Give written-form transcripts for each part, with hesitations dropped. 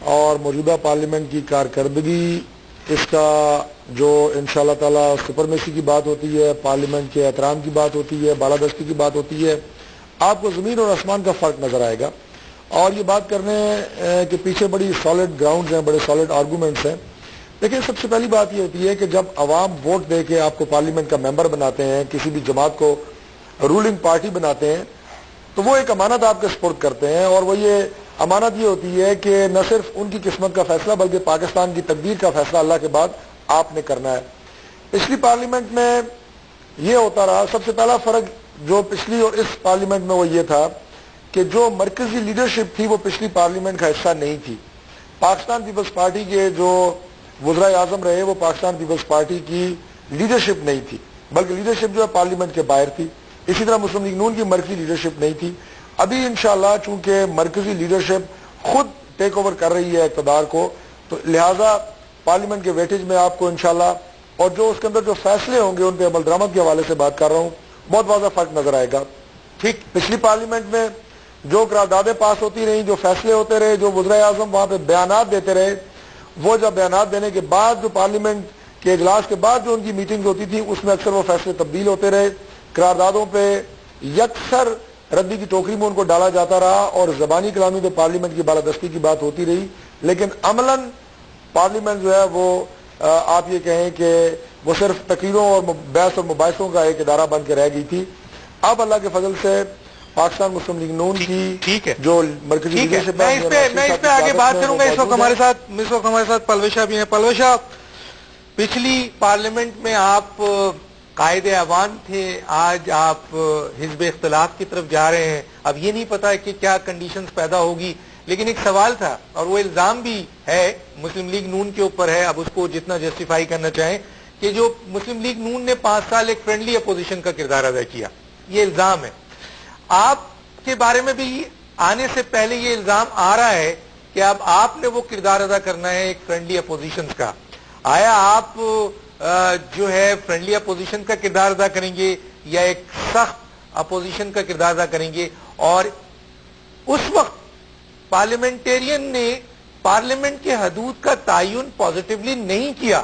اور موجودہ پارلیمنٹ کی کارکردگی، اس کا جو انشاءاللہ تعالی سپرمیسی کی بات ہوتی ہے، پارلیمنٹ کے احترام کی بات ہوتی ہے، بالادستی کی بات ہوتی ہے، آپ کو زمین اور آسمان کا فرق نظر آئے گا. اور یہ بات کرنے کے پیچھے بڑی سالڈ گراؤنڈز ہیں، بڑے سالڈ آرگومنٹس ہیں. لیکن سب سے پہلی بات یہ ہوتی ہے کہ جب عوام ووٹ دے کے آپ کو پارلیمنٹ کا ممبر بناتے ہیں، کسی بھی جماعت کو رولنگ پارٹی بناتے ہیں، تو وہ ایک امانت آپ کے سپرد کرتے ہیں. اور وہ یہ امانت یہ ہوتی ہے کہ نہ صرف ان کی قسمت کا فیصلہ بلکہ پاکستان کی تقدیر کا فیصلہ اللہ کے بعد آپ نے کرنا ہے. پچھلی پارلیمنٹ میں یہ ہوتا رہا. سب سے پہلا فرق جو پچھلی اور اس پارلیمنٹ میں وہ یہ تھا کہ جو مرکزی لیڈرشپ تھی وہ پچھلی پارلیمنٹ کا حصہ نہیں تھی. پاکستان پیپلز پارٹی کے جو وزرائے اعظم رہے وہ پاکستان پیپلز پارٹی کی لیڈرشپ نہیں تھی، بلکہ لیڈرشپ جو ہے پارلیمنٹ کے باہر تھی. اسی طرح مسلم لیگ نون کی مرکزی لیڈرشپ نہیں تھی. ابھی انشاءاللہ چونکہ مرکزی لیڈرشپ خود ٹیک اوور کر رہی ہے اقتدار کو، تو لہٰذا پارلیمنٹ کے ویٹیج میں آپ کو انشاءاللہ اور جو اس کے اندر جو فیصلے ہوں گے ان پہ عمل درآمد کے حوالے سے بات کر رہا ہوں، بہت واضح فرق نظر آئے گا. ٹھیک پچھلی پارلیمنٹ میں جو قراردادیں پاس ہوتی رہیں، جو فیصلے ہوتے رہے، جو وزرائے اعظم وہاں پہ بیانات دیتے رہے، وہ جب بیانات دینے کے بعد جو پارلیمنٹ کے اجلاس کے بعد جو ان کی میٹنگز ہوتی تھی اس میں اکثر وہ فیصلے تبدیل ہوتے رہے. قراردادوں پہ یکسر ردی کی ٹوکری میں ان کو ڈالا جاتا رہا اور زبانی کلامی پہ پارلیمنٹ کی بالادستی کی بات ہوتی رہی، لیکن عملاً پارلیمنٹ جو ہے وہ آپ یہ کہیں کہ وہ صرف تقریروں اور بحث اور مباحثوں کا ایک ادارہ بن کے رہ گئی تھی. اب اللہ کے فضل سے پاکستان مسلم لیگ نون کی جو مرکزی لیڈرشپ ہے، میں اس پہ آگے بات کروں گا. اس وقت ہمارے ساتھ پلوش صاحب بھی ہیں. پلوش صاحب، پچھلی پارلیمنٹ میں آپ قائد ایوان تھے، آج آپ حزب اختلاف کی طرف جا رہے ہیں. اب یہ نہیں پتا کہ کیا کنڈیشنز پیدا ہوگی، لیکن ایک سوال تھا اور وہ الزام بھی ہے مسلم لیگ نون کے اوپر ہے، اب اس کو جتنا جسٹیفائی کرنا چاہیں، کہ جو مسلم لیگ نون نے 5 سال ایک فرینڈلی اپوزیشن کا کردار ادا کیا، یہ الزام ہے. آپ کے بارے میں بھی آنے سے پہلے یہ الزام آ رہا ہے کہ اب آپ نے وہ کردار ادا کرنا ہے ایک فرینڈلی اپوزیشن کا. آیا آپ جو ہے فرینڈلی اپوزیشن کا کردار ادا کریں گے یا ایک سخت اپوزیشن کا کردار ادا کریں گے؟ اور اس وقت پارلیمنٹیرین نے پارلیمنٹ کے حدود کا تعین پازیٹیولی نہیں کیا،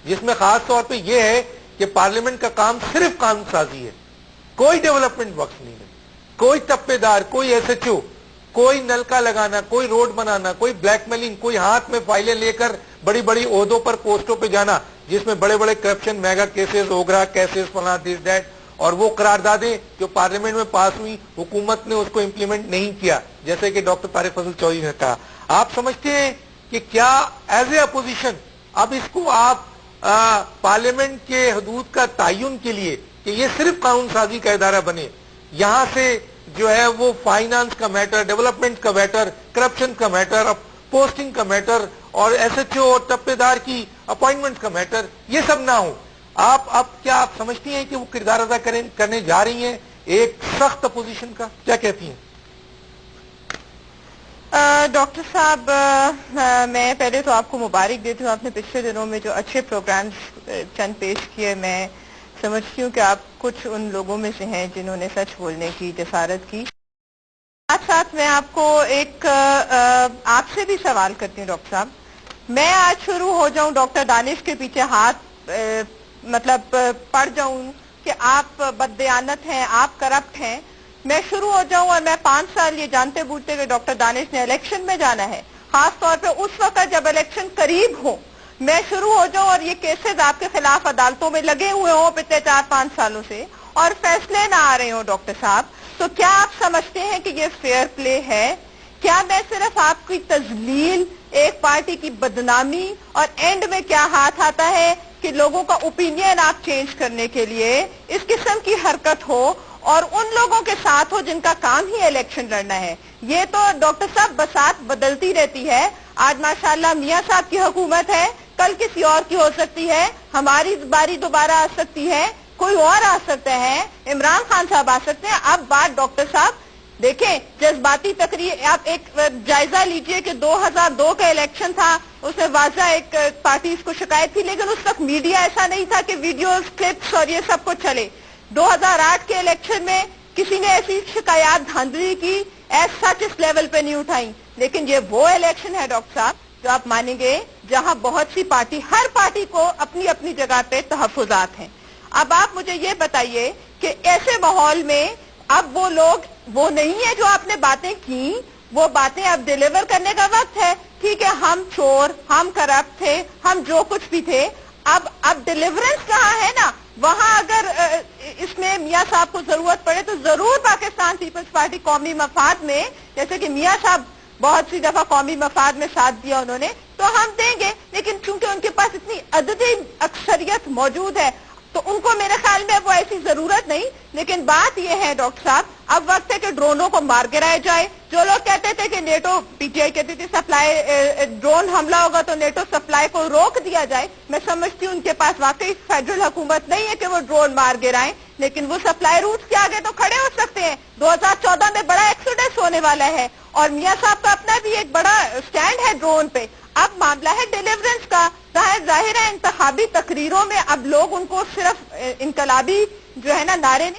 جس میں خاص طور پہ یہ ہے کہ پارلیمنٹ کا کام صرف قانون سازی ہے، کوئی ڈیولپمنٹ ورکس نہیں ہے، کوئی ٹپے دار، کوئی ایس ایچ او، کوئی نلکا لگانا، کوئی روڈ بنانا، کوئی بلیک میلنگ، کوئی ہاتھ میں فائلیں لے کر بڑی بڑی عہدوں پر پوسٹوں پہ جانا جس میں بڑے بڑے corruption mega cases, OGRA cases, فلاں دس دیٹ، اور وہ قراردادیں جو پارلیمنٹ میں پاس ہوئی حکومت نے اس کو امپلیمنٹ نہیں کیا، جیسے کہ ڈاکٹر طارق فضل چودھری نے کہا. آپ سمجھتے ہیں کہ کیا ایز اے اپوزیشن اب اس کو آپ پارلیمنٹ کے حدود کا تعین کے لیے کہ یہ صرف قانون سازی کا ادارہ بنے، یہاں سے جو ہے وہ فائنانس کا میٹر، ڈیولپمنٹ کا میٹر، کرپشن کا میٹر، پوسٹنگ کا میٹر اور ایس ایچ او اور ٹپے دار کی اپوائنٹمنٹ کا میٹر، یہ سب نہ ہو؟ کیا آپ سمجھتی ہیں کہ وہ کردار ادا کرنے جا رہی ہیں ایک سخت اپوزیشن کا؟ کیا کہتی ہیں؟ ڈاکٹر صاحب، میں پہلے تو آپ کو مبارک دیتی ہوں. آپ نے پچھلے دنوں میں جو اچھے پروگرامز چند پیش کیے، میں سمجھتی ہوں کہ آپ کچھ ان لوگوں میں سے ہیں جنہوں نے سچ بولنے کی جسارت کی. ساتھ ساتھ میں آپ کو ایک آپ سے بھی سوال کرتی ہوں ڈاکٹر صاحب. میں آج شروع ہو جاؤں ڈاکٹر دانش کے پیچھے ہاتھ مطلب پڑ جاؤں کہ آپ بددیانت ہیں، آپ کرپٹ ہیں، میں شروع ہو جاؤں اور میں 5 سال یہ جانتے بوجھتے کہ ڈاکٹر دانش نے الیکشن میں جانا ہے، خاص طور پہ اس وقت جب الیکشن قریب ہو، میں شروع ہو جاؤں اور یہ کیسز آپ کے خلاف عدالتوں میں لگے ہوئے ہوں پچھلے 4-5 سالوں سے اور فیصلے نہ آ رہے ہوں ڈاکٹر صاحب، تو کیا آپ سمجھتے ہیں کہ یہ فیئر پلے ہے؟ کیا میں صرف آپ کی تذلیل، ایک پارٹی کی بدنامی اور اینڈ میں کیا ہاتھ آتا ہے کہ لوگوں کا اوپینین آپ چینج کرنے کے لیے اس قسم کی حرکت ہو اور ان لوگوں کے ساتھ ہو جن کا کام ہی الیکشن لڑنا ہے؟ یہ تو ڈاکٹر صاحب بساط بدلتی رہتی ہے. آج ماشاءاللہ میاں صاحب کی حکومت ہے، کل کسی اور کی ہو سکتی ہے، ہماری باری دوبارہ آ سکتی ہے، کوئی اور آ سکتا ہے، عمران خان صاحب آ سکتے ہیں. اب بات ڈاکٹر صاحب دیکھیں، جذباتی تقریر، آپ ایک جائزہ لیجئے کہ 2002 کا الیکشن تھا، اس میں واضح ایک پارٹی اس کو شکایت تھی، لیکن اس وقت میڈیا ایسا نہیں تھا کہ ویڈیوز، کلپس اور یہ سب کچھ چلے. 2008 کے الیکشن میں کسی نے ایسی شکایات دھاندلی کی ایز سچ اس لیول پہ نہیں اٹھائی. لیکن یہ وہ الیکشن ہے ڈاکٹر صاحب جو آپ مانیں گے جہاں بہت سی پارٹی، ہر پارٹی کو اپنی اپنی جگہ پہ تحفظات ہیں. اب آپ مجھے یہ بتائیے کہ ایسے ماحول میں اب وہ لوگ وہ نہیں ہے جو آپ نے باتیں کی، وہ باتیں اب ڈیلیور کرنے کا وقت ہے. ٹھیک ہے، ہم چور، ہم کرپٹ تھے، ہم جو کچھ بھی تھے، اب ڈیلیورنس کہاں ہے نا. وہاں اگر اس میں میاں صاحب کو ضرورت پڑے تو ضرور پاکستان پیپلز پارٹی قومی مفاد میں، جیسے کہ میاں صاحب بہت سی دفعہ قومی مفاد میں ساتھ دیا انہوں نے، تو ہم دیں گے. لیکن چونکہ ان کے پاس اتنی عددی اکثریت موجود ہے تو ان کو میرے خیال میں وہ ایسی ضرورت نہیں. لیکن بات یہ ہے ڈاکٹر صاحب، اب وقت ہے کہ ڈرونوں کو مار گرایا جائے. جو لوگ کہتے تھے کہ نیٹو، پی ٹی آئی کہتی تھی سپلائی، ڈرون حملہ ہوگا تو نیٹو سپلائی کو روک دیا جائے، میں سمجھتی ہوں ان کے پاس واقعی فیڈرل حکومت نہیں ہے کہ وہ ڈرون مار گرائیں، لیکن وہ سپلائی روٹس کے آگے تو کھڑے ہو سکتے ہیں. 2014 میں بڑا ایکسیڈنٹ ہونے والا ہے اور میاں صاحب کا اپنا بھی ایک بڑا سٹینڈ ہے ڈرون پہ. اب معاملہ ہے ڈیلیورنس کا. ظاہر ہے انتخابی تقریروں میں اب لوگ ان کو صرف انقلابی جو ہے نا نعرے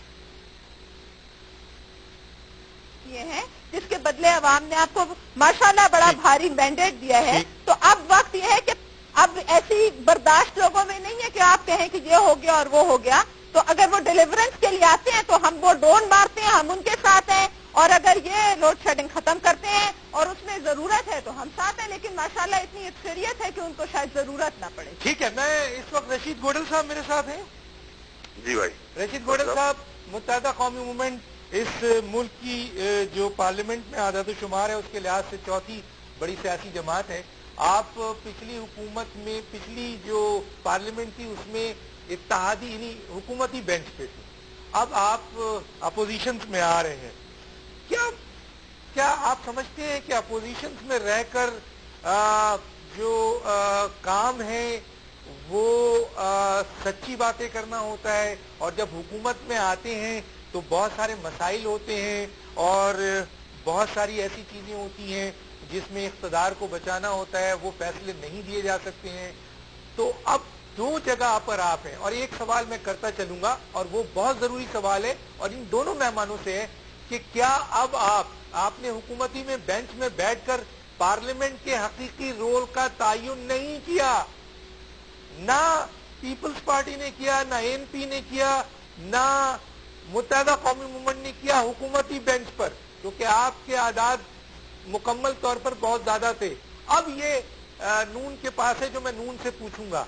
کیے ہیں، جس کے بدلے عوام نے آپ کو ماشاءاللہ بڑا بھاری مینڈیٹ دیا ہے. تو اب وقت یہ ہے کہ اب ایسی برداشت لوگوں میں نہیں ہے کہ آپ کہیں کہ یہ ہو گیا اور وہ ہو گیا. تو اگر وہ ڈیلیورنس کے لیے آتے ہیں تو ہم وہ ڈرون مارتے ہیں، ہم ان کے ساتھ ہیں. اور اگر یہ لوڈ شیڈنگ ختم کرتے ہیں اور اس میں ضرورت ہے تو ہم ساتھ ہیں. لیکن ماشاءاللہ اتنی اکثریت ہے کہ ان کو شاید ضرورت نہ پڑے. ٹھیک ہے، میں اس وقت رشید گوڈل صاحب میرے ساتھ ہیں. جی بھائی. رشید گوڈل صاحب، متحدہ قومی موومنٹ اس ملک کی جو پارلیمنٹ میں اعداد و شمار ہے اس کے لحاظ سے چوتھی بڑی سیاسی جماعت ہے. آپ پچھلی حکومت میں، پچھلی جو پارلیمنٹ تھی اس میں اتحادی یعنی حکومتی بینچ پہ تھے، اب آپ اپوزیشنز میں آ رہے ہیں. کیا آپ سمجھتے ہیں کہ اپوزیشنز میں رہ کر جو کام ہے وہ سچی باتیں کرنا ہوتا ہے، اور جب حکومت میں آتے ہیں تو بہت سارے مسائل ہوتے ہیں اور بہت ساری ایسی چیزیں ہوتی ہیں جس میں اقتدار کو بچانا ہوتا ہے، وہ فیصلے نہیں دیے جا سکتے ہیں. تو اب دو جگہ پر آپ ہیں، اور ایک سوال میں کرتا چلوں گا اور وہ بہت ضروری سوال ہے اور ان دونوں مہمانوں سے ہے کہ کیا اب آپ نے حکومتی میں بینچ میں بیٹھ کر پارلیمنٹ کے حقیقی رول کا تعین نہیں کیا؟ نہ پیپلز پارٹی نے کیا، نہ این پی نے کیا، نہ متحدہ قومی موومنٹ نے کیا حکومتی بینچ پر، کیونکہ آپ کے اعداد مکمل طور پر بہت زیادہ تھے. اب یہ نون کے پاس ہے جو میں نون سے پوچھوں گا.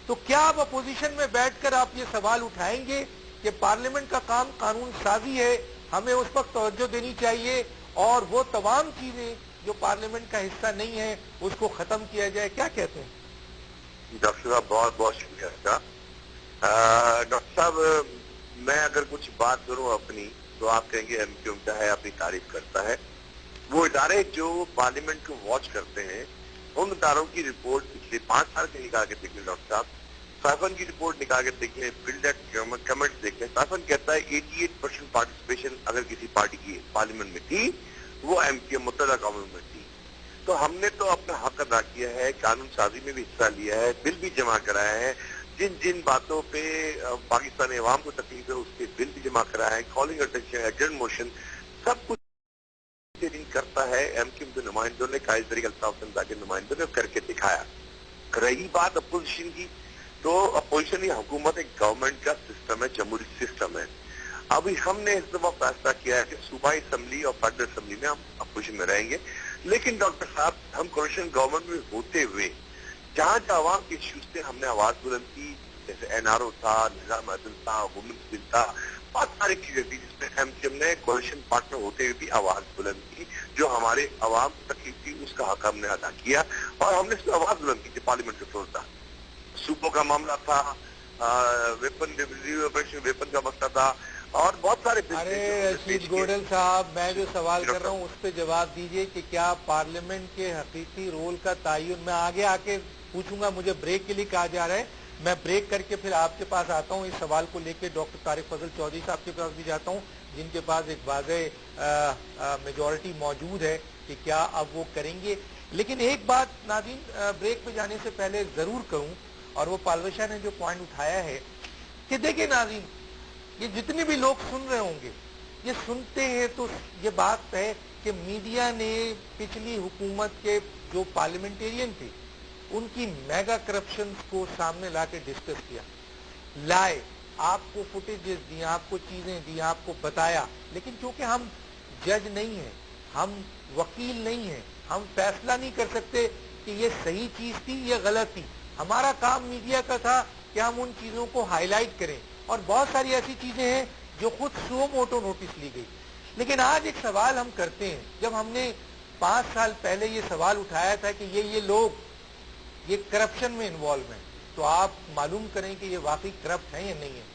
تو کیا آپ اپوزیشن میں بیٹھ کر آپ یہ سوال اٹھائیں گے کہ پارلیمنٹ کا کام قانون سازی ہے، ہمیں اس وقت توجہ دینی چاہیے اور وہ تمام چیزیں جو پارلیمنٹ کا حصہ نہیں ہے اس کو ختم کیا جائے؟ کیا کہتے ہیں؟ ڈاکٹر صاحب بہت بہت شکریہ آپ کا. ڈاکٹر صاحب، میں اگر کچھ بات کروں اپنی تو آپ کہیں گے ایم کیو ایم ہے اپنی تعریف کرتا ہے. وہ ادارے جو پارلیمنٹ کو واچ کرتے ہیں ان اداروں کی رپورٹ پچھلے 5 سال کے نکال کے دیکھ لیں. ڈاکٹر صاحب، سائفن کی رپورٹ نکال کے دیکھ لیں، فیلڈ ایٹ کمنٹس دیکھ لیں. سائفن کہتا ہے 88% پارٹیسپیشن اگر کسی پارٹی کی پارلیمنٹ میں تھی وہ ایم کیو ایم متحدہ قومی میں تھی. تو ہم نے تو اپنا حق ادا کیا ہے، قانون سازی میں بھی حصہ لیا ہے، بل بھی جمع کرایا ہے. جن باتوں پہ پاکستانی عوام کو تکلیف ہے اس کے بل بھی جمع کرایا ہے. کالنگ اٹینشن، ایجنٹ موشن، سب کچھ کرتا ہے ایم کیو ایم کے نمائندوں نے، قائد طریق الطاف زندہ کے نمائندوں نے کر کے دکھایا. رہی بات اپوزیشن کی، تو اپوزیشن یہ حکومت ایک گورنمنٹ کا سسٹم ہے، جمہوری سسٹم ہے. ابھی ہم نے اس دفعہ فیصلہ کیا ہے کہ صوبائی اسمبلی اور فیڈرل اسمبلی میں ہم اپوزیشن میں رہیں گے. لیکن ڈاکٹر صاحب، ہم کولیشن گورنمنٹ میں ہوتے ہوئے جہاں جہاں عوام کے ایشوز تھے ہم نے آواز بلند کی، جیسے این آر او تھا، نظام عدل تھا، وومنس بل تھا، بہت ساری چیزیں تھی جس میں ایم کیو ایم نے کولیشن پارٹنر ہوتے ہوئے بھی آواز بلند کی. جو ہمارے عوام کو تکلیف تھی اس کا حق ہم نے ادا کیا اور ہم نے اس پہ آواز بلند کی جو پارلیمنٹ کا فلور تھا. صوبوں کا معاملہ تھا، ویپن کا مسئلہ تھا اور بہت سارے. ارے رشید گوڈل صاحب، میں جو سوال کر رہا ہوں اس پہ جواب دیجئے کہ کیا پارلیمنٹ کے حقیقی رول کا تعین، میں آگے آ کے پوچھوں گا، مجھے بریک کے لیے کہا جا رہا ہے، میں بریک کر کے پھر آپ کے پاس آتا ہوں. اس سوال کو لے کے ڈاکٹر طارق فضل چودھری صاحب کے پاس بھی جاتا ہوں جن کے پاس ایک واضح میجورٹی موجود ہے کہ کیا اب وہ کریں گے. لیکن ایک بات ناظرین بریک پہ جانے سے پہلے ضرور کروں، اور وہ پالوشا نے جو پوائنٹ اٹھایا ہے کہ دیکھیں ناظرین، یہ جتنے بھی لوگ سن رہے ہوں گے یہ سنتے ہیں تو یہ بات ہے کہ میڈیا نے پچھلی حکومت کے جو پارلیمنٹیرین تھے ان کی میگا کرپشن کو سامنے لا کے ڈسکس کیا، لائے، آپ کو فوٹیجز دی، آپ کو چیزیں دی، آپ کو بتایا، لیکن چونکہ ہم جج نہیں ہیں، ہم وکیل نہیں ہیں، ہم فیصلہ نہیں کر سکتے کہ یہ صحیح چیز تھی یا غلط تھی. ہمارا کام میڈیا کا تھا کہ ہم ان چیزوں کو ہائی لائٹ کریں، اور بہت ساری ایسی چیزیں ہیں جو خود سو موٹو نوٹس لی گئی. لیکن آج ایک سوال ہم کرتے ہیں، جب ہم نے 5 سال پہلے یہ سوال اٹھایا تھا کہ یہ لوگ یہ کرپشن میں انوالو ہیں، تو آپ معلوم کریں کہ یہ واقعی کرپٹ ہیں یا نہیں ہیں.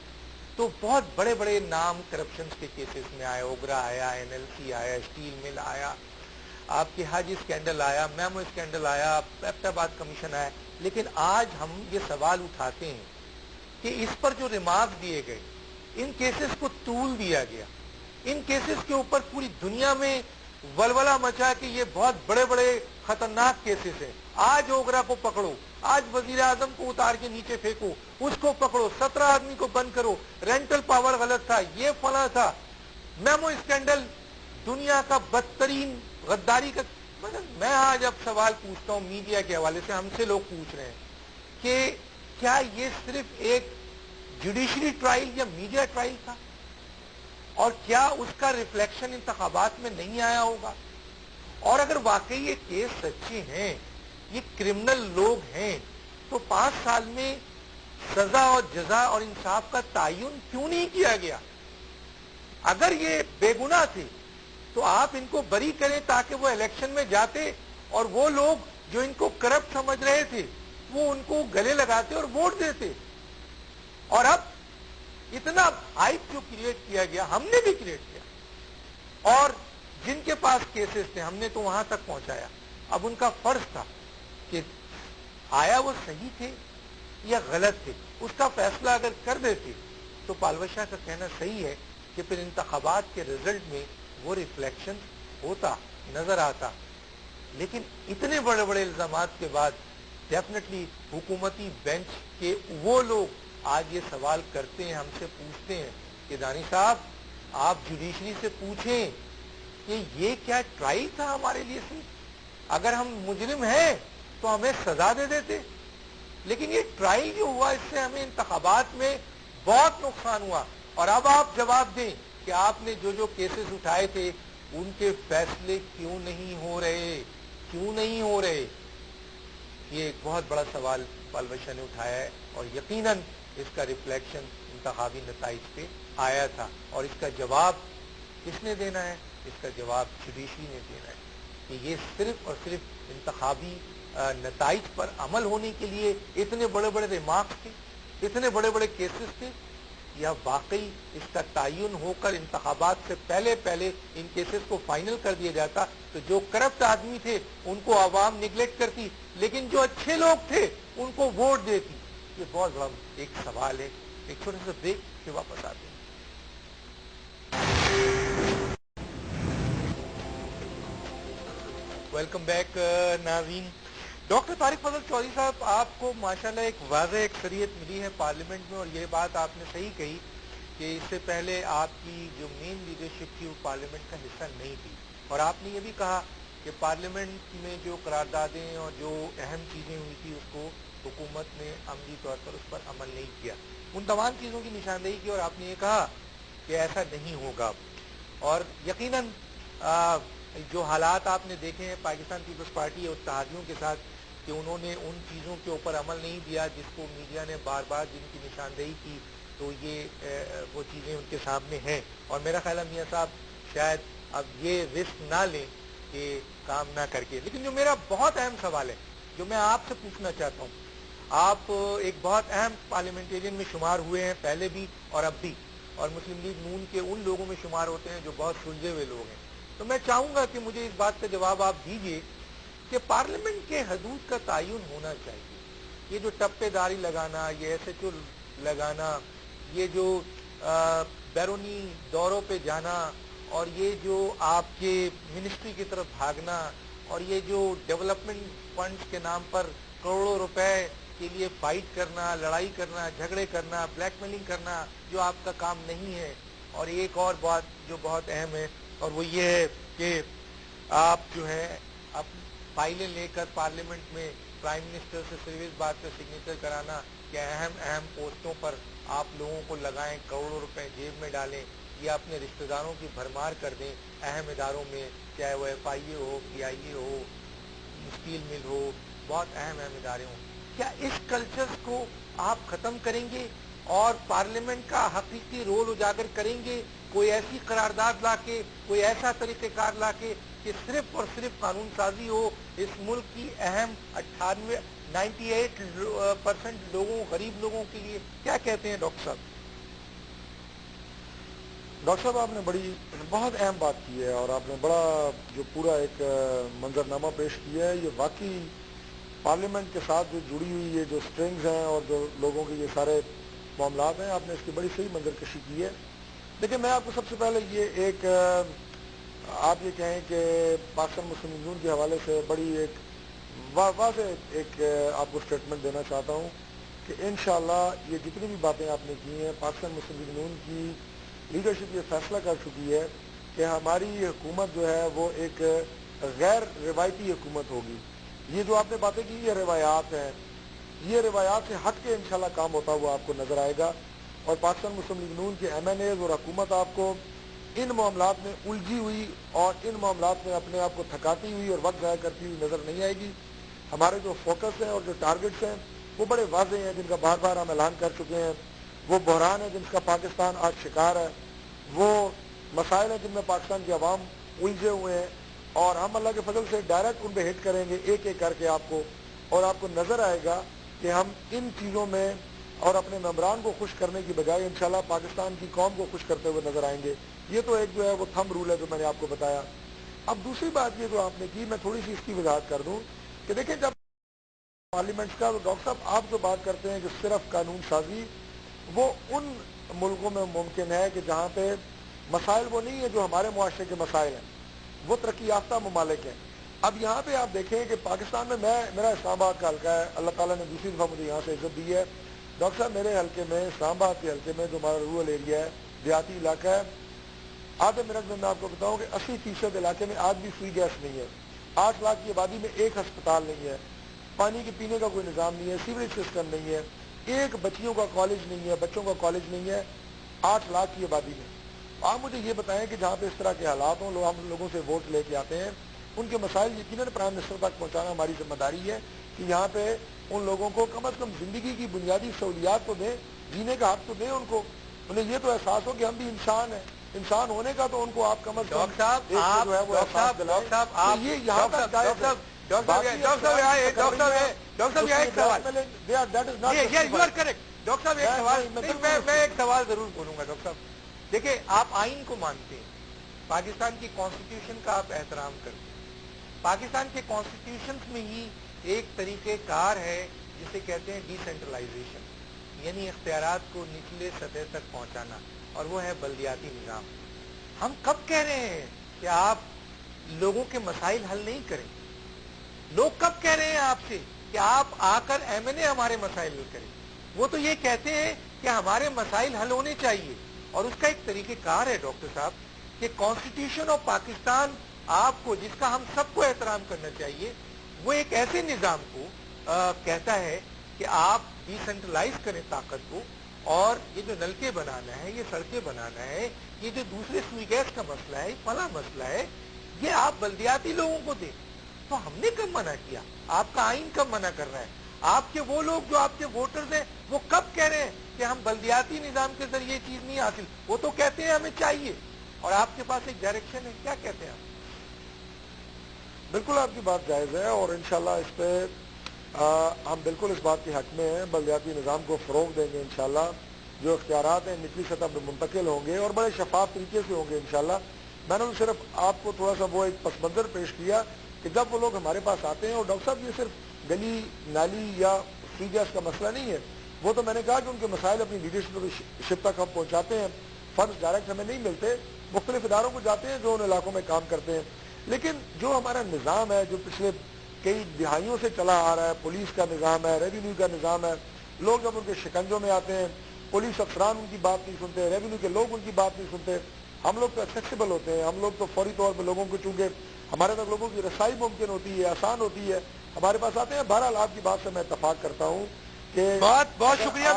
تو بہت بڑے بڑے نام کرپشن کے کیسز میں آئے، اوگرا آیا، NLC آیا، اسٹیل مل آیا، آپ کے حج اسکینڈل آیا، میمو اسکینڈل آیا، ایبٹ آباد کمیشن آیا. لیکن آج ہم یہ سوال اٹھاتے ہیں کہ اس پر جو ریمارک دیے گئے، ان کیسز کو طول دیا گیا، ان کیسز کے اوپر پوری دنیا میں ولولہ مچا کہ یہ بہت بڑے بڑے خطرناک کیسز ہیں. آج اوگرا کو پکڑو، آج وزیر اعظم کو اتار کے نیچے پھینکو، اس کو پکڑو، 17 آدمی کو بند کرو، رینٹل پاور غلط تھا، یہ فلاں تھا. میمو اسکینڈل دنیا کا بدترین غداری کا. میں آج اب سوال پوچھتا ہوں میڈیا کے حوالے سے، ہم سے لوگ پوچھ رہے ہیں کہ کیا یہ صرف ایک جوڈیشری ٹرائل یا میڈیا ٹرائل تھا، اور کیا اس کا ریفلیکشن انتخابات میں نہیں آیا ہوگا؟ اور اگر واقعی یہ کیس سچے ہیں، یہ کرمنل لوگ ہیں، تو 5 سال میں سزا اور جزا اور انصاف کا تعین کیوں نہیں کیا گیا؟ اگر یہ بے گناہ تھے تو آپ ان کو بری کریں تاکہ وہ الیکشن میں جاتے، اور وہ لوگ جو ان کو کرپٹ سمجھ رہے تھے وہ ان کو گلے لگاتے اور ووٹ دیتے. اور اب اتنا ہائپ جو کریٹ کیا گیا، ہم نے بھی کریٹ کیا، اور جن کے پاس کیسز تھے ہم نے تو وہاں تک پہنچایا. اب ان کا فرض تھا کہ آیا وہ صحیح تھے یا غلط تھے، اس کا فیصلہ اگر کر دیتے تو پالوش شاہ کا کہنا صحیح ہے کہ پھر انتخابات کے رزلٹ میں وہ ریفلیکشن ہوتا، نظر آتا. لیکن اتنے بڑے بڑے الزامات کے بعد ڈیفینیٹلی حکومتی بینچ کے وہ لوگ آج یہ سوال کرتے ہیں، ہم سے پوچھتے ہیں کہ دانی صاحب آپ جوڈیشری سے پوچھیں کہ یہ کیا ٹرائل تھا ہمارے لیے صرف؟ اگر ہم مجرم ہیں تو ہمیں سزا دے دیتے. لیکن یہ ٹرائل جو ہوا اس سے ہمیں انتخابات میں بہت نقصان ہوا. اور اب آپ جواب دیں کہ آپ نے جو کیسز اٹھائے تھے ان کے فیصلے کیوں نہیں ہو رہے، کیوں نہیں ہو رہے؟ یہ ایک بہت بڑا سوال پالوش شاہ نے اٹھایا ہے، اور یقیناً اس کا ریفلیکشن انتخابی نتائج پہ آیا تھا. اور اس کا جواب کس نے دینا ہے؟ اس کا جواب جوڈیشری نے دینا ہے کہ یہ صرف اور صرف انتخابی نتائج پر عمل ہونے کے لیے اتنے بڑے بڑے ریمارکس تھے، اتنے بڑے بڑے کیسز تھے، یا واقعی اس کا تعین ہو کر انتخابات سے پہلے پہلے ان کیسز کو فائنل کر دیا جاتا تو جو کرپٹ آدمی تھے ان کو عوام نگلیکٹ کرتی، لیکن جو اچھے لوگ تھے ان کو ووٹ دیتی. یہ بہت بڑا ایک سوال ہے. ایک چھوٹے سے بریک سے واپس آتے ہیں. ویلکم بیک ناظرین. ڈاکٹر طارق فضل چودھری صاحب، آپ کو ماشاءاللہ ایک واضح اکثریت ملی ہے پارلیمنٹ میں، اور یہ بات آپ نے صحیح کہی کہ اس سے پہلے آپ کی جو مین لیڈرشپ تھی وہ پارلیمنٹ کا حصہ نہیں تھی. اور آپ نے یہ بھی کہا کہ پارلیمنٹ میں جو قراردادیں اور جو اہم چیزیں ہوئی تھی اس کو حکومت نے عملی طور پر اس پر عمل نہیں کیا. ان تمام چیزوں کی نشاندہی کی، اور آپ نے یہ کہا کہ ایسا نہیں ہوگا. اور یقیناً جو حالات آپ نے دیکھے ہیں پاکستان پیپلز پارٹی اور اتحادیوں کے ساتھ کہ انہوں نے ان چیزوں کے اوپر عمل نہیں دیا جس کو میڈیا نے بار بار جن کی نشاندہی کی، تو یہ وہ چیزیں ان کے سامنے ہیں. اور میرا خیال ہے میاں صاحب شاید اب یہ رسک نہ لیں کہ کام نہ کر کے. لیکن جو میرا بہت اہم سوال ہے جو میں آپ سے پوچھنا چاہتا ہوں، آپ ایک بہت اہم پارلیمنٹیرین میں شمار ہوئے ہیں پہلے بھی اور اب بھی، اور مسلم لیگ نون کے ان لوگوں میں شمار ہوتے ہیں جو بہت سلجھے ہوئے لوگ ہیں. تو میں چاہوں گا کہ مجھے اس بات کا جواب آپ دیجئے کہ پارلیمنٹ کے حدود کا تعین ہونا چاہیے. یہ جو ٹپے داری لگانا، یہ SHO لگانا، یہ جو بیرونی دوروں پہ جانا، اور یہ جو آپ کے منسٹری کی طرف بھاگنا، اور یہ جو ڈیولپمنٹ فنڈز کے نام پر کروڑوں روپے کے لیے فائٹ کرنا، لڑائی کرنا، جھگڑے کرنا، بلیک میلنگ کرنا جو آپ کا کام نہیں ہے، اور ایک اور بات جو بہت اہم ہے اور وہ یہ ہے کہ آپ جو ہے اب فائلیں لے کر پارلیمنٹ میں پرائم منسٹر سے صرف اس بات پہ سگنیچر کرانا کہ اہم پوسٹوں پر آپ لوگوں کو لگائیں، کروڑوں روپے جیب میں ڈالیں یا اپنے رشتہ داروں کی بھرمار کر دیں اہم اداروں میں، چاہے وہ ایف آئی اے ہو، پی آئی اے ہو، اسٹیل مل ہو، بہت اہم ادارے ہوں. کیا اس کلچرز کو آپ ختم کریں گے اور پارلیمنٹ کا حقیقی رول اجاگر کریں گے، کوئی ایسی قرارداد لا کے، کوئی ایسا طریقہ کار لا کے کہ صرف اور صرف قانون سازی ہو اس ملک کی اہم 98% لوگوں، غریب لوگوں کے لیے؟ کیا کہتے ہیں ڈاکٹر صاحب؟ ڈاکٹر صاحب آپ نے بہت اہم بات کی ہے اور آپ نے بڑا جو پورا ایک منظرنامہ پیش کیا ہے. یہ واقعی پارلیمنٹ کے ساتھ جو جڑی ہوئی یہ جو سٹرنگز ہیں اور جو لوگوں کے یہ سارے معاملات ہیں، آپ نے اس کی بڑی صحیح منظر کشی کی ہے. لیکن میں آپ کو سب سے پہلے یہ ایک آپ یہ کہیں کہ پاکستان مسلم یونین کے حوالے سے بڑی ایک واضح ایک آپ کو اسٹیٹمنٹ دینا چاہتا ہوں کہ انشاءاللہ یہ جتنی بھی باتیں آپ نے کی ہیں، پاکستان مسلم یونین کی لیڈرشپ یہ فیصلہ کر چکی ہے کہ ہماری حکومت جو ہے وہ ایک غیر روایتی حکومت ہوگی. یہ جو آپ نے باتیں کی یہ روایات ہیں، یہ روایات سے ہٹ کے انشاءاللہ کام ہوتا ہوا آپ کو نظر آئے گا. اور پاکستان مسلم لیگ نون کے ایم این ایز اور حکومت آپ کو ان معاملات میں الجھی ہوئی اور ان معاملات میں اپنے آپ کو تھکاتی ہوئی اور وقت ضائع کرتی ہوئی نظر نہیں آئے گی. ہمارے جو فوکس ہیں اور جو ٹارگٹس ہیں وہ بڑے واضح ہیں، جن کا بار بار ہم اعلان کر چکے ہیں. وہ بحران ہے جن کا پاکستان آج شکار ہے، وہ مسائل ہیں جن میں پاکستان کی عوام الجھے ہوئے ہیں، اور ہم اللہ کے فضل سے ڈائریکٹ ان پہ ہٹ کریں گے ایک ایک کر کے آپ کو، اور آپ کو نظر آئے گا کہ ہم ان چیزوں میں اور اپنے ممبران کو خوش کرنے کی بجائے انشاءاللہ پاکستان کی قوم کو خوش کرتے ہوئے نظر آئیں گے. یہ تو ایک جو ہے وہ تھم رول ہے جو میں نے آپ کو بتایا. اب دوسری بات یہ جو آپ نے کی، میں تھوڑی سی اس کی وضاحت کر دوں کہ دیکھیں جب پارلیمنٹ کا، تو ڈاکٹر صاحب آپ جو بات کرتے ہیں کہ صرف قانون سازی، وہ ان ملکوں میں ممکن ہے کہ جہاں پہ مسائل وہ نہیں ہے جو ہمارے معاشرے کے مسائل ہیں، وہ ترقی یافتہ ممالک ہیں. اب یہاں پہ آپ دیکھیں کہ پاکستان میں میرا اسلام آباد کا حلقہ ہے، اللہ تعالیٰ نے دوسری دفعہ مجھے یہاں سے عزت دی ہے. ڈاکٹر صاحب میرے حلقے میں، اسلام آباد کے حلقے میں جو ہمارا رورل ایریا ہے، دیہاتی علاقہ ہے، آدھے منٹ میں آپ کو بتاؤں کہ 80% علاقے میں آج بھی فری گیس نہیں ہے. 8 لاکھ کی آبادی میں ایک ہسپتال نہیں ہے، پانی کے پینے کا کوئی نظام نہیں ہے، سیوریج سسٹم نہیں ہے، ایک بچیوں کا کالج نہیں ہے، بچوں کا کالج نہیں ہے 8 لاکھ کی آبادی میں. آپ مجھے یہ بتائیں کہ جہاں پہ اس طرح کے حالات ہوں، ہم لوگوں سے ووٹ لے کے آتے ہیں، ان کے مسائل یقیناً پرائم منسٹر تک پہنچانا ہماری ذمہ داری ہے کہ یہاں پہ ان لوگوں کو کم از کم زندگی کی بنیادی سہولیات تو دیں، جینے کا حق تو دیں ان کو. انہیں یہ تو احساس ہو کہ ہم بھی انسان ہیں، انسان ہونے کا تو ان کو آپ کم از کم ڈاکٹر صاحب ایک آپ، جو ہے وہ ڈاکٹر احساس صاحب، دلائیں. ڈاکٹر صاحب تو آپ، یہ یہاں تک جائز ہے. ڈاکٹر صاحب ایک سوال، یو آر کریکٹ. ڈاکٹر صاحب ایک سوال، میں ایک سوال ضرور بولوں گا. ڈاکٹر صاحب دیکھیں، آپ آئین کو مانتے ہیں، پاکستان کی کانسٹیٹیوشن کا آپ احترام کرتے ہیں. پاکستان کے کانسٹیٹیوشن میں ہی ایک طریقہ کار ہے جسے کہتے ہیں ڈی سینٹرلائزیشن، یعنی اختیارات کو نچلے سطح تک پہنچانا، اور وہ ہے بلدیاتی نظام. ہم کب کہہ رہے ہیں کہ آپ لوگوں کے مسائل حل نہیں کریں؟ لوگ کب کہہ رہے ہیں آپ سے کہ آپ آ کر ایم این اے ہمارے مسائل حل کریں؟ وہ تو یہ کہتے ہیں کہ ہمارے مسائل حل ہونے چاہیے. اور اس کا ایک طریقہ کار ہے ڈاکٹر صاحب کہ کانسٹیٹیوشن آف پاکستان آپ کو، جس کا ہم سب کو احترام کرنا چاہیے، وہ ایک ایسے نظام کو کہتا ہے کہ آپ ڈی سینٹرلائز کریں طاقت کو، اور یہ جو نلکے بنانا ہے، یہ سڑکیں بنانا ہے، یہ جو دوسرے سوئی گیس کا مسئلہ ہے، فلاں مسئلہ ہے، یہ آپ بلدیاتی لوگوں کو دیں. تو ہم نے کب منع کیا؟ آپ کا آئین کب منع کر رہا ہے؟ آپ کے وہ لوگ جو آپ کے ووٹرز ہیں وہ کب کہہ رہے ہیں کہ ہم بلدیاتی نظام کے ذریعے یہ چیز نہیں حاصل؟ وہ تو کہتے ہیں ہمیں چاہیے، اور آپ کے پاس ایک ڈائریکشن ہے. کیا کہتے ہیں آپ؟ بالکل آپ کی بات جائز ہے، اور انشاءاللہ اس پہ ہم بالکل اس بات کے حق میں ہیں. بلدیاتی نظام کو فروغ دیں گے انشاءاللہ. جو اختیارات ہیں نچلی سطح پہ منتقل ہوں گے اور بڑے شفاف طریقے سے ہوں گے انشاءاللہ. میں نے صرف آپ کو تھوڑا سا وہ ایک پس منظر پیش کیا کہ جب وہ لوگ ہمارے پاس آتے ہیں، اور ڈاکٹر صاحب یہ صرف گلی نالی یا فری گیس کا مسئلہ نہیں ہے، وہ تو میں نے کہا کہ ان کے مسائل اپنی لیڈرشپ تک ہم پہنچاتے ہیں. فنڈز ڈائریکٹ ہمیں نہیں ملتے، مختلف اداروں کو جاتے ہیں جو ان علاقوں میں کام کرتے ہیں. لیکن جو ہمارا نظام ہے جو پچھلے کئی دہائیوں سے چلا آ رہا ہے، پولیس کا نظام ہے، ریونیو کا نظام ہے، لوگ جب ان کے شکنجوں میں آتے ہیں پولیس افسران ان کی بات نہیں سنتے، ریونیو کے لوگ ان کی بات نہیں سنتے. ہم لوگ تو ایکسیسیبل ہوتے ہیں، ہم لوگ تو فوری طور پہ لوگوں کو، چونکہ ہمارے تک لوگوں کی رسائی ممکن ہوتی ہے، آسان ہوتی ہے، ہمارے پاس آتے ہیں. بہرحال آپ کی بات سے میں اتفاق کرتا ہوں کہ بہت شکریہ.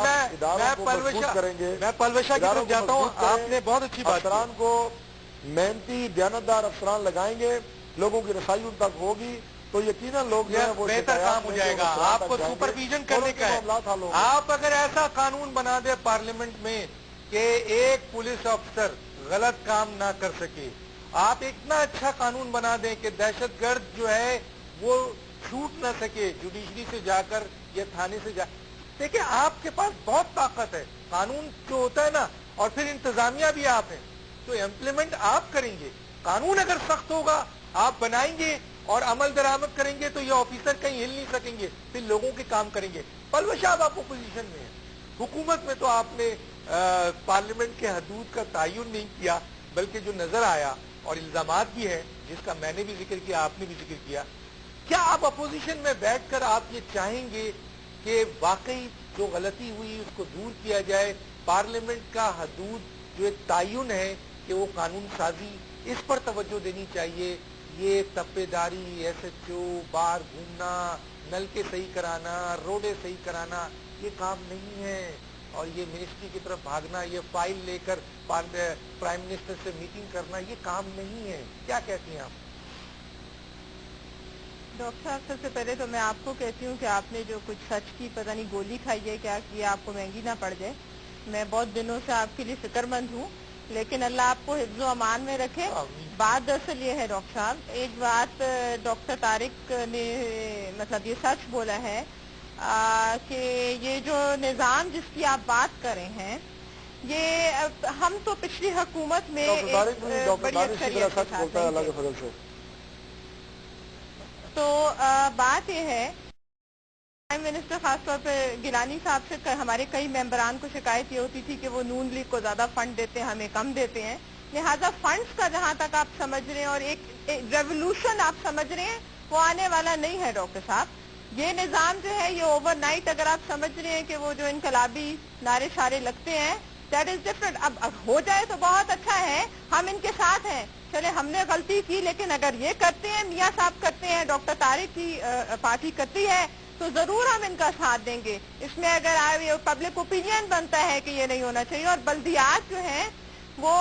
میں پلوشہ کی طرف جاتا ہوں. آپ نے بہت اچھی بات کی. افسران کو محنتی دیانتدار افسران لگائیں گے، لوگوں کی رسائی ان تک ہوگی تو یقیناً لوگ جو ہے وہ بہتر کام ہو جائے گا. آپ کو سپرویژن کرنے کا ہے. آپ اگر ایسا قانون بنا دے پارلیمنٹ میں کہ ایک پولیس افسر غلط کام نہ کر سکے، آپ اتنا اچھا قانون بنا دیں کہ دہشت گرد جو ہے وہ چھوٹ نہ سکے جوڈیشری سے جا کر یا تھانے سے جا. دیکھیں آپ کے پاس بہت طاقت ہے. قانون جو ہوتا ہے نا، اور پھر انتظامیہ بھی آپ ہیں تو امپلیمنٹ آپ کریں گے. قانون اگر سخت ہوگا آپ بنائیں گے اور عمل درآمد کریں گے تو یہ آفیسر کہیں ہل نہیں سکیں گے، پھر لوگوں کے کام کریں گے. پلوش صاحب آپ اپوزیشن میں ہیں، حکومت میں تو آپ نے پارلیمنٹ کے حدود کا تعین نہیں کیا، بلکہ جو نظر آیا اور الزامات بھی ہیں جس کا میں نے بھی ذکر کیا، آپ نے بھی ذکر کیا. کیا آپ اپوزیشن میں بیٹھ کر آپ یہ چاہیں گے کہ واقعی جو غلطی ہوئی اس کو دور کیا جائے، پارلیمنٹ کا حدود جو ایک تعین ہے کہ وہ قانون سازی، اس پر توجہ دینی چاہیے؟ یہ تپے داری، ایس ایچ او، باہر گھومنا، نلکے صحیح کرانا، روڈیں صحیح کرانا، یہ کام نہیں ہے. اور یہ منسٹری کی طرف بھاگنا، یہ فائل لے کر پرائم منسٹر سے میٹنگ کرنا، یہ کام نہیں ہے. کیا کہتی ہیں آپ؟ ڈاکٹر صاحب، سب سے پہلے تو میں آپ کو کہتی ہوں کہ آپ نے جو کچھ سچ کی پتہ نہیں گولی کھائی ہے کیا کہ آپ کو مہنگی نہ پڑ جائے. میں بہت دنوں سے آپ کے لیے فکر مند ہوں، لیکن اللہ آپ کو حفظ و امان میں رکھے. بات دراصل یہ ہے ڈاکٹر صاحب، ایک بات ڈاکٹر طارق نے مطلب یہ سچ بولا ہے کہ یہ جو نظام جس کی آپ بات کر رہے ہیں، یہ ہم تو پچھلی حکومت میں بڑی اکثریت کے ساتھ نہیں تھے. تو بات یہ ہے، پرائم منسٹر خاص طور پہ گیلانی صاحب سے ہمارے کئی ممبران کو شکایت یہ ہوتی تھی کہ وہ نون لیگ کو زیادہ فنڈ دیتے ہیں، ہمیں کم دیتے ہیں. لہٰذا فنڈز کا جہاں تک آپ سمجھ رہے ہیں اور ایک ریولوشن آپ سمجھ رہے ہیں، وہ آنے والا نہیں ہے ڈاکٹر صاحب. یہ نظام جو ہے یہ اوور نائٹ اگر آپ سمجھ رہے ہیں کہ وہ جو انقلابی نعرے شارے لگتے ہیں، دیٹ از ڈفرنٹ. اب ہو جائے تو بہت اچھا ہے، ہم ان کے ساتھ ہیں. چلے ہم نے غلطی کی، لیکن اگر یہ کرتے ہیں، میاں صاحب کرتے ہیں، ڈاکٹر طارق کی پارٹی کرتی ہے تو ضرور ہم ان کا ساتھ دیں گے. اس میں اگر پبلک اوپینین بنتا ہے کہ یہ نہیں ہونا چاہیے. اور بلدیات جو ہیں وہ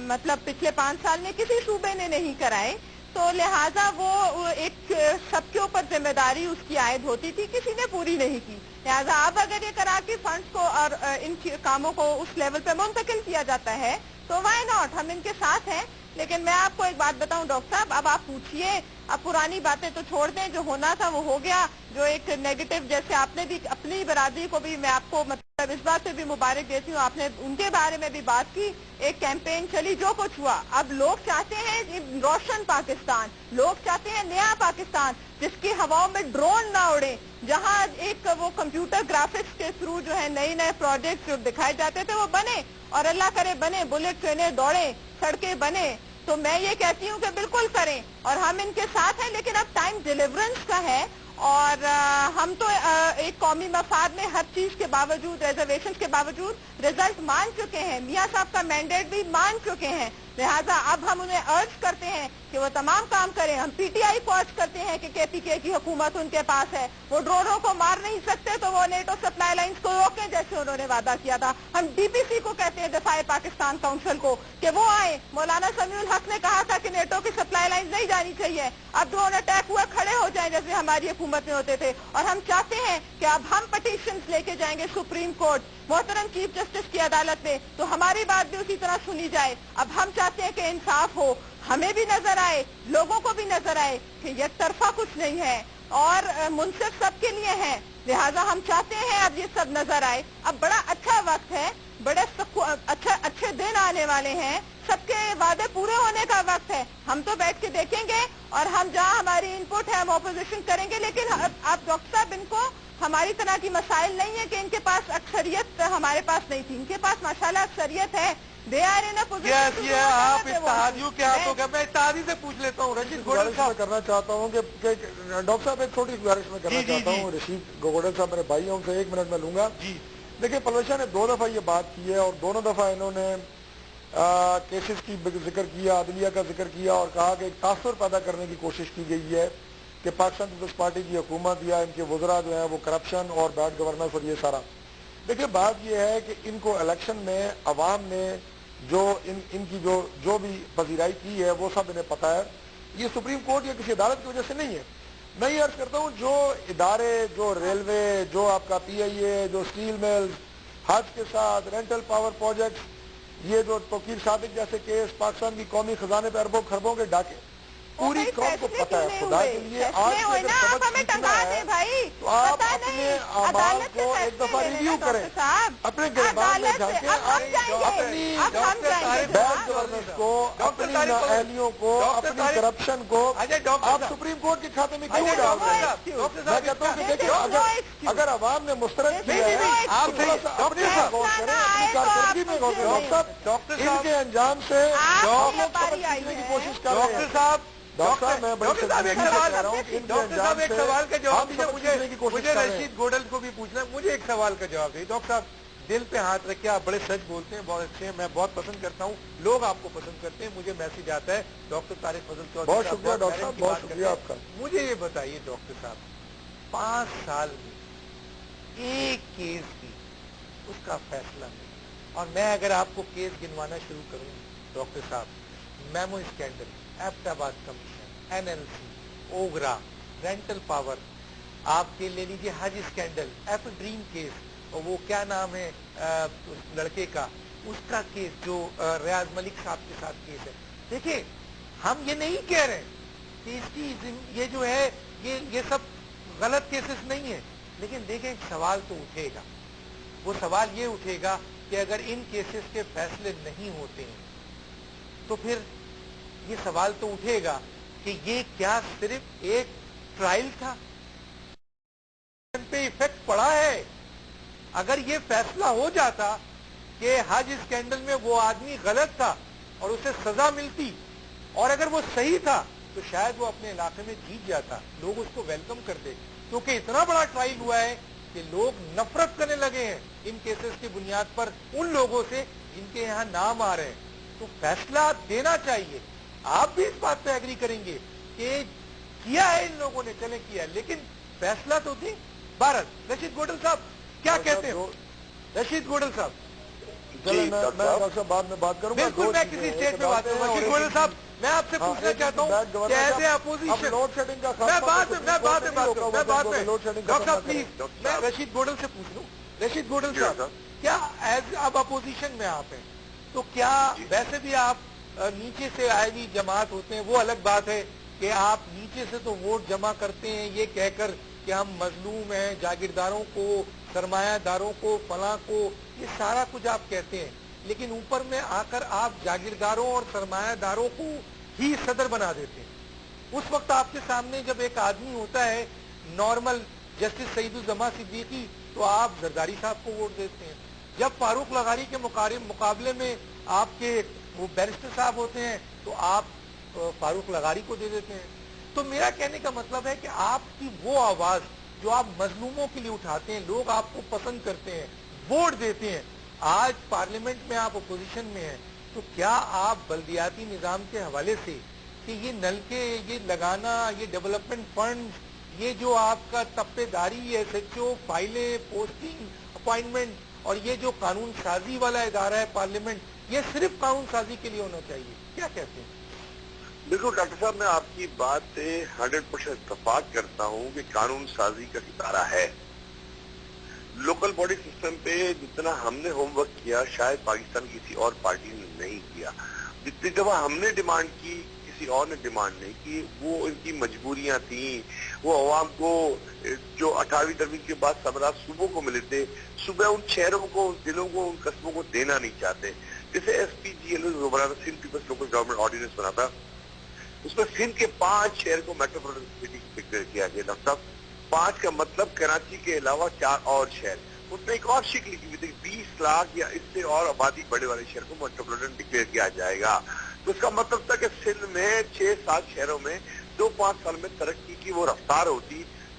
مطلب پچھلے 5 سال میں کسی صوبے نے نہیں کرائے، تو لہٰذا وہ ایک سب کے اوپر ذمہ داری اس کی عائد ہوتی تھی، کسی نے پوری نہیں کی. لہٰذا اب اگر یہ کرا کے فنڈز کو اور ان کاموں کو اس لیول پہ منتقل کیا جاتا ہے تو وائی ناٹ، ہم ان کے ساتھ ہیں. لیکن میں آپ کو ایک بات بتاؤں ڈاکٹر صاحب، اب آپ پوچھئے، اب پرانی باتیں تو چھوڑ دیں، جو ہونا تھا وہ ہو گیا. جو ایک نیگیٹو، جیسے آپ نے بھی اپنی برادری کو بھی، میں آپ کو مطلب اس بات پہ بھی مبارک دیتی ہوں، آپ نے ان کے بارے میں بھی بات کی، ایک کیمپین چلی، جو کچھ ہوا. اب لوگ چاہتے ہیں روشن پاکستان، لوگ چاہتے ہیں نیا پاکستان جس کی ہواؤں میں ڈرون نہ اڑے، جہاں ایک وہ کمپیوٹر گرافکس کے تھرو جو ہے نئے پروجیکٹس جو دکھائے جاتے تھے وہ بنے، اور اللہ کرے بنے، بلٹ ٹرینیں دوڑیں، سڑکیں بنے. تو میں یہ کہتی ہوں کہ بالکل کریں اور ہم ان کے ساتھ ہیں. لیکن اب ٹائم ڈیلیورنس کا ہے، اور ہم تو ایک قومی مفاد میں ہر چیز کے باوجود، ریزرویشن کے باوجود رزلٹ مان چکے ہیں، میاں صاحب کا مینڈیٹ بھی مان چکے ہیں. لہٰذا اب ہم انہیں ارج کرتے ہیں کہ وہ تمام کام کریں. ہم پی ٹی آئی کو ارج کرتے ہیں کہ کے پی کے کی حکومت ان کے پاس ہے، وہ ڈرونوں کو مار نہیں سکتے تو وہ نیٹو سپلائی لائنز کو روکیں جیسے انہوں نے وعدہ کیا تھا. ہم ڈی پی سی کو کہتے ہیں، دفاع پاکستان کونسل کو، کہ وہ آئیں. مولانا سمیع الحق نے کہا تھا کہ نیٹو کی سپلائی لائنز نہیں جانی چاہیے. اب ڈرون اٹیک ہوئے، کھڑے ہو جائیں جیسے ہماری حکومت میں ہوتے تھے. اور ہم چاہتے ہیں کہ اب ہم پٹیشنز لے کے جائیں گے سپریم کورٹ، محترم چیف جسٹس کی عدالت میں، تو ہماری بات بھی اسی طرح سنی جائے. اب ہم چاہتے ہیں کہ انصاف ہو، ہمیں بھی نظر آئے، لوگوں کو بھی نظر آئے کہ یک طرفہ کچھ نہیں ہے اور منصف سب کے لیے ہے. لہٰذا ہم چاہتے ہیں اب یہ سب نظر آئے. اب بڑا اچھا وقت ہے، بڑے اچھے دن آنے والے ہیں، سب کے وعدے پورے ہونے کا وقت ہے. ہم تو بیٹھ کے دیکھیں گے اور ہم جہاں ہماری ان پٹ ہے ہم اپوزیشن کریں گے. لیکن آپ ڈاکٹر صاحب، ان کو ہماری طرح کی مسائل نہیں ہے کہ ان کے پاس اکثریت ہمارے پاس نہیں تھی. ان کے پاس ماشاءاللہ اکثریت ہے. They are in position. یہ آپ اتحادیوں کے ہاتھوں کا، میں اتحادی سے پوچھ لیتا ہوں. رشید گوڈل میں صاحب کرنا چاہتا ہوں کہ ڈاکٹر صاحب ایک چھوٹی گزارش میں کرنا چاہتا ہوں. رشید گوڈل صاحب میرے بھائی ہیں، ان سے 1 منٹ میں لوں گا. دیکھیں پرویز شاہ نے 2 دفعہ یہ بات کی ہے اور دونوں دفعہ انہوں نے کیسز کی ذکر کیا، عدلیہ کا ذکر کیا اور کہا کہ ایک تاثر پیدا کرنے کی کوشش کی گئی ہے کہ پاکستان پیپلز پارٹی کی حکومت یا ان کے وزراء جو ہیں وہ کرپشن اور بیڈ گورننس اور یہ سارا. دیکھیں بات یہ ہے کہ ان کو الیکشن میں عوام نے جو ان کی جو بھی پذیرائی کی ہے وہ سب انہیں پتہ ہے. یہ سپریم کورٹ یا کسی عدالت کی وجہ سے نہیں ہے. میں یہ عرض کرتا ہوں جو ادارے، جو ریلوے، جو آپ کا پی آئی اے، جو اسٹیل ملز، حج کے ساتھ رینٹل پاور پروجیکٹس، یہ جو توقیر صادق جیسے کیس، پاکستان کی قومی خزانے پہ اربوں خربوں کے ڈاکے، پوری قوم کو پتہ ہے. خدا کے لیے آج سے اگر سبق سیکھنا ہے تو آپ اپنے اعمال کو ایک دفعہ ریویو کریں، اپنے گریبان میں جھانکیں، اپنی بیڈ گورننس کو، اپنی نااہلیوں کو، اپنی کرپشن کو آپ سپریم کورٹ کے کھاتے میں کیوں ڈال رہے ہیں؟ میں کہتا ہوں کہ دیکھیں اگر عوام نے مسترد کیا ہے تو تھوڑا سا اپنے سے غور کریں، اپنی کارکردگی میں غور کریں. ان کے انجام سے لوگ سبق سیکھنے کی کوشش کر رہے ہیں. ڈاکٹر صاحب میں بڑی سنجیدگی سے کہہ رہا ہوں کہ ان کے انجام سے ہم سبق سیکھنے کی کوشش کر رہے ہیں. رشید گوڈل کو بھی پوچھنا ہے، مجھے ایک سوال کا جواب دیں. ڈاکٹر صاحب دل پہ ہاتھ رکھے، آپ بڑے سچ بولتے ہیں، بہت اچھے ہیں، میں بہت پسند کرتا ہوں، لوگ آپ کو پسند کرتے ہیں، مجھے میسج آتا ہے ڈاکٹر طارق فضل چودھری. بہت شکریہ ڈاکٹر صاحب، بہت شکریہ آپ کا. مجھے یہ بتائیے ڈاکٹر صاحب 5 سال میں ایک کیس بھی اس کا فیصلہ نہیں. اور میں اگر آپ کو کیس گنوانا شروع کروں ڈاکٹر صاحب، memo scandal, Abbottabad commission, N L C, OGRA, rental power, آپ کے لے لیجیے حج اسکینڈل، ایف ڈریم کیس، اور وہ کیا نام ہے لڑکے کا، اس کا کیس جو ریاض ملک صاحب کے ساتھ کیس ہے. دیکھیں ہم یہ نہیں کہہ رہے کہ اس کی یہ جو ہے یہ سب غلط کیسز نہیں ہیں، لیکن دیکھیں ایک سوال تو اٹھے گا. وہ سوال یہ اٹھے گا کہ اگر ان کیسز کے فیصلے نہیں ہوتے ہیں تو پھر یہ سوال تو اٹھے گا کہ یہ کیا صرف ایک ٹرائل تھا پہ ایفیکٹ پڑا ہے. اگر یہ فیصلہ ہو جاتا کہ حج اسکینڈل میں وہ آدمی غلط تھا اور اسے سزا ملتی، اور اگر وہ صحیح تھا تو شاید وہ اپنے علاقے میں جیت جاتا، لوگ اس کو ویلکم کرتے. کیونکہ اتنا بڑا ٹرائل ہوا ہے کہ لوگ نفرت کرنے لگے ہیں ان کیسز کی بنیاد پر ان لوگوں سے جن کے یہاں نام آ رہے ہیں. تو فیصلہ دینا چاہیے. آپ بھی اس بات پہ ایگری کریں گے کہ کیا ہے ان لوگوں نے، چلیں کیا ہے، لیکن فیصلہ تو دیں. بھارت رشید گوڈل صاحب کیا کہتے ہیں؟ رشید گوڈل صاحب چلیں میں ڈاکٹر صاحب بعد میں بات کروں گا. بالکل میں کسی اسٹیج پہ بات کروں گا. رشید گوڈل صاحب میں آپ سے پوچھنا چاہتا ہوں کہ as a opposition, load shedding کا میں بعد میں ڈاکٹر صاحب پلیز میں رشید گوڈل سے پوچھ لوں. رشید گوڈل صاحب کیا ایز اب اپوزیشن میں آپ ہیں تو کیا ویسے بھی آپ نیچے سے آئے ہوئی جماعت ہوتے ہیں، وہ الگ بات ہے کہ آپ نیچے سے تو ووٹ جمع کرتے ہیں یہ کہہ کر کہ ہم مظلوم ہیں، جاگیرداروں کو، سرمایہ داروں کو، فلاں کو، یہ سارا کچھ آپ کہتے ہیں، لیکن اوپر میں آ کر آپ جاگیرداروں اور سرمایہ داروں کو ہی صدر بنا دیتے ہیں. اس وقت آپ کے سامنے جب ایک آدمی ہوتا ہے نارمل جسٹس سعید الزما صدیقی تو آپ زرداری صاحب کو ووٹ دیتے ہیں. جب فاروق لغاری کے مقابلے میں آپ کے وہ بیرسٹر صاحب ہوتے ہیں تو آپ فاروق لغاری کو دے دیتے ہیں. تو میرا کہنے کا مطلب ہے کہ آپ کی وہ آواز جو آپ مظلوموں کے لیے اٹھاتے ہیں، لوگ آپ کو پسند کرتے ہیں، ووٹ دیتے ہیں، آج پارلیمنٹ میں آپ اپوزیشن میں ہیں، تو کیا آپ بلدیاتی نظام کے حوالے سے کہ یہ نلکے، یہ لگانا، یہ ڈیولپمنٹ فنڈ، یہ جو آپ کا تپے داری، ایس ایچ او، فائلیں، پوسٹنگ، اپوائنٹمنٹ، اور یہ جو قانون سازی والا ادارہ ہے پارلیمنٹ، یہ صرف قانون سازی کے لیے ہونا چاہیے، کیا کہتے ہیں؟ بالکل ڈاکٹر صاحب میں آپ کی بات سے 100% اتفاق کرتا ہوں کہ قانون سازی کا ادارہ ہے. لوکل باڈی سسٹم پہ جتنا ہم نے ہوم ورک کیا شاید پاکستان کی کسی اور پارٹی نے نہیں کیا. جتنی دفعہ ہم نے ڈیمانڈ کی کسی اور نے ڈیمانڈ نہیں کی. وہ ان کی مجبوریاں تھیں. وہ عوام کو جو 28 ترمیم کے بعد 17 صوبوں کو ملے تھے، صبح ان شہروں کو، ان ضلعوں کو، ان قصبوں کو دینا نہیں چاہتے. جیسے ایس پی جی ایل بنا تھا، Sindh People's local government ordinance بنا تھا، اس میں سندھ کے 5 شہر کو میٹروپولیٹن سٹی ڈکلیئر کیا گیا. ڈاکٹر صاحب 5 کا مطلب کراچی کے علاوہ 4 اور شہر. اس میں ایک اور شک لکھی ہوئی تھی 20 لاکھ یا اس سے اور آبادی بڑے والے شہر کو میٹروپولیٹن ڈکلیئر کیا جائے گا. تو اس کا مطلب تھا کہ سندھ میں 6-7 شہروں میں 2-5 سال میں ترقی کی وہ رفتار ہوتی